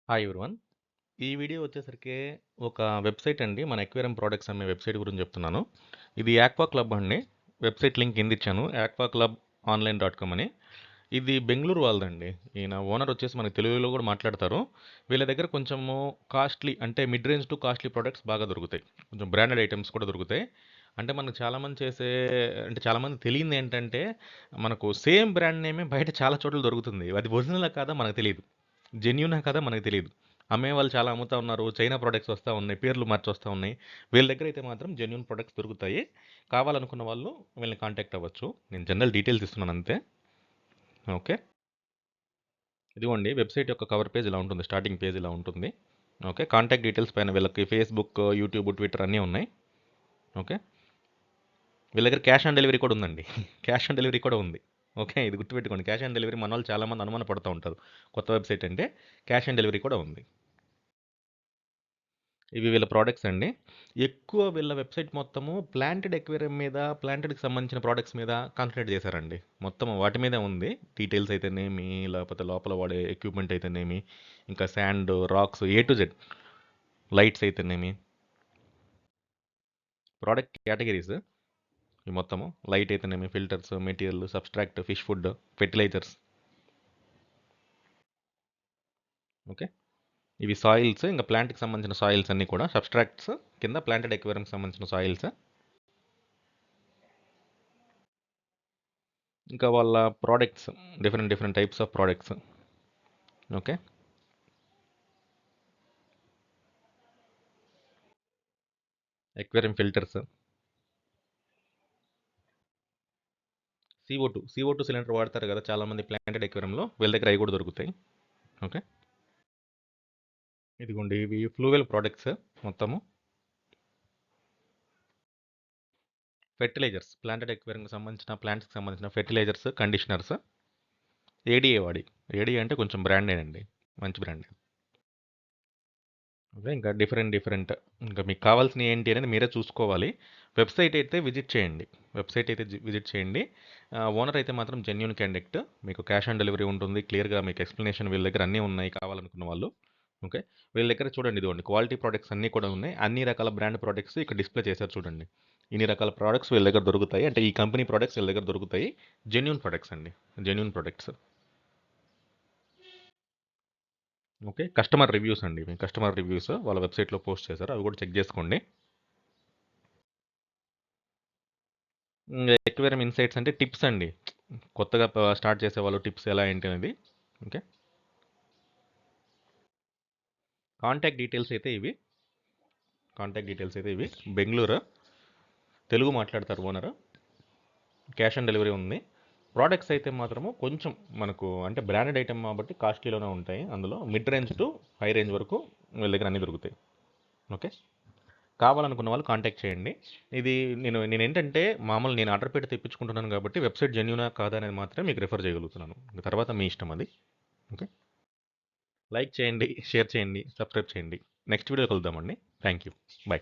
Hi everyone. ఈ video వచ్చేసరికి ఒక వెబ్సైట్ అండి. మన ఎక్వేరియం ప్రొడక్ట్స్ అమ్మే వెబ్సైట్ గురించి చెప్తున్నాను. ఇది ఆక్వా క్లబ్ అండి. వెబ్సైట్ లింక్ కింద ఇచ్చాను. aquaclubonline.com అని. ఇది బెంగుళూరు వాళ్ళదండి. ఈయన ఓనర్ వచ్చేసి మనకి తెలుగులో కూడా మాట్లాడతారు. వీళ్ళ దగ్గర కొంచెము కాస్ట్లీ అంటే mid range to costly products బాగా దొరుకుతాయి. కొంచెం బ్రాండెడ్ ఐటమ్స్ కూడా దొరుకుతాయి. అంటే మనకు చాలామంది చేసే అంటే చాలామంది తెలియంది ఏంటంటే మనకు సేమ్ బ్రాండ్ నేమే బయట చాలా చోట్ల దొరుకుతుంది. అది ఒరిజినలా కాదా మనకు తెలీదు. జెన్యూనా కాదా మనకు తెలీదు. అమ్మేవాళ్ళు చాలా అమ్ముతా ఉన్నారు. చైనా ప్రొడక్ట్స్ వస్తా ఉన్నాయి. పేర్లు మార్చొస్తా ఉన్నాయి. వీళ్ళ దగ్గర అయితే మాత్రం జెన్యూన్ ప్రొడక్ట్స్ దొరుకుతాయి. కావాలనుకున్న వాళ్ళు వీళ్ళని కాంటాక్ట్ అవ్వచ్చు. నేను జనరల్ డీటెయిల్స్ ఇస్తున్నాను అంతే. ఓకే. ఇదిగోండి వెబ్సైట్ యొక్క కవర్ పేజ్ ఇలా ఉంటుంది. స్టార్టింగ్ పేజ్ ఇలా ఉంటుంది. ఓకే. కాంటాక్ట్ డీటెయిల్స్ పైన వీళ్ళకి ఫేస్‌బుక్, యూట్యూబ్, ట్విట్టర్ అన్నీ ఉన్నాయి. ఓకే. వీళ్ళ దగ్గర క్యాష్ ఆన్ డెలివరీ కూడా ఉందండి. క్యాష్ ఆన్ డెలివరీ కూడా ఉంది. ఓకే. ఇది గుర్తుపెట్టుకోండి. క్యాష్ ఆన్ డెలివరీ మనోళ్ళు చాలామంది అనుమాన పడుతూ ఉంటారు. కొత్త వెబ్సైట్ అంటే క్యాష్ ఆన్ డెలివరీ కూడా ఉంది. ఇవి వీళ్ళ ప్రొడక్ట్స్ అండి. ఎక్కువ వీళ్ళ వెబ్‌సైట్ మొత్తము ప్లాంటెడ్ ఎక్వేరియం మీద, ప్లాంటెడ్‌కి సంబంధించిన ప్రొడక్ట్స్ మీద కాన్సంట్రేట్ చేశారండి. మొత్తం వాటి మీదే ఉంది. డీటెయిల్స్ అయితేనేమి, లేకపోతే లోపల వాడే ఎక్విప్‌మెంట్ అయితేనేమి, ఇంకా sand, rocks A to Z lights అయితేనేమి, ప్రొడక్ట్ కేటగరీస్ ఇవి మొత్తము. లైట్ అయితేనేమి, filters, material, substrate, fish food, fertilizers. Okay. ఇవి సాయిల్స్ ఇంకా ప్లాంట్‌కి సంబంధించిన సాయిల్స్ అన్నీ కూడా సబ్‌స్ట్రాక్ట్స్ కింద ప్లాంటెడ్ ఎక్వేరియంకి సంబంధించిన సాయిల్స్. ఇంకా వాళ్ళ products different different types of products. Okay. Aquarium filters, CO2 cylinder వాడతారు కదా చాలామంది ప్లాంటెడ్ ఎక్వేరియంలో. వీళ్ళ దగ్గర అవి కూడా దొరుకుతాయి. ఓకే. ఇదిగోండి ఇవి ఫ్లూవెల్ ప్రొడక్ట్స్ మొత్తము. ఫెర్టిలైజర్స్ ప్లాంటెడ్ ఎక్వేరియంకి సంబంధించిన ప్లాంట్స్కి సంబంధించిన ఫెర్టిలైజర్స్, కండిషనర్స్. ఏడీఏ వాడి. ఏడీఏ అంటే కొంచెం బ్రాండే అండి. మంచి బ్రాండ్. ఓకే. ఇంకా డిఫరెంట్ డిఫరెంట్ ఇంకా మీకు కావాల్సినవి ఏంటి అనేది మీరే చూసుకోవాలి. వెబ్సైట్ అయితే విజిట్ చేయండి. వెబ్సైట్ అయితే విజిట్ చేయండి. ఓనర్ అయితే మాత్రం జెన్యూన్ క్యాండిడేట్. మీకు క్యాష్ ఆన్ డెలివరీ ఉంటుంది. క్లియర్‌గా మీకు ఎక్స్‌ప్లనేషన్ వీళ్ళ దగ్గర అన్నీ ఉన్నాయి కావాలనుకున్న వాళ్ళు. ఓకే. వీళ్ళ దగ్గర చూడండి ఇదిగోండి క్వాలిటీ ప్రొడక్ట్స్ అన్నీ కూడా ఉన్నాయి. అన్ని రకాల బ్రాండ్ ప్రొడక్ట్స్ ఇక్కడ డిస్‌ప్లే చేశారు చూడండి. ఇన్ని రకాల ప్రొడక్ట్స్ వీళ్ళ దగ్గర దొరుకుతాయి. అంటే ఈ కంపెనీ ప్రొడక్ట్స్ వీళ్ళ దగ్గర దొరుకుతాయి. జెన్యూన్ ప్రొడక్ట్స్ అండి. Genuine products. Okay. Customer reviews అండి. ఇవి కస్టమర్ రివ్యూస్ వాళ్ళ వెబ్‌సైట్‌లో పోస్ట్ చేశారు. అవి కూడా చెక్ చేసుకోండి. ఎక్వేరియం ఇన్సైట్స్ అంటే టిప్స్ అండి. కొత్తగా స్టార్ట్ చేసేవాళ్ళు టిప్స్ ఎలా ఏంటి అనేది. ఓకే. కాంటాక్ట్ డీటెయిల్స్ అయితే ఇవి. కాంటాక్ట్ డీటెయిల్స్ అయితే ఇవి. బెంగుళూరు. తెలుగు మాట్లాడతారు ఓనరు. క్యాష్ ఆన్ డెలివరీ ఉంది. ప్రోడక్ట్స్ అయితే మాత్రము కొంచెం మనకు అంటే బ్రాండెడ్ ఐటమ్ కాబట్టి కాస్ట్లీలోనే ఉంటాయి. అందులో mid range to high range వరకు వీళ్ళ దగ్గర అన్నీ దొరుకుతాయి. ఓకే. కావాలనుకున్న వాళ్ళు కాంటాక్ట్ చేయండి. ఇది నేనేంటంటే మామూలు నేను ఆర్డర్ పెట్టి తెప్పించుకుంటున్నాను కాబట్టి వెబ్సైట్ జెన్యూనా కాదా అనేది మాత్రమే మీకు రిఫర్ చేయగలుగుతున్నాను. ఇంక తర్వాత మీ ఇష్టం అది. ఓకే. లైక్ చేయండి, షేర్ చేయండి, సబ్స్క్రైబ్ చేయండి. నెక్స్ట్ వీడియో కలుద్దామండి. Thank you. బై.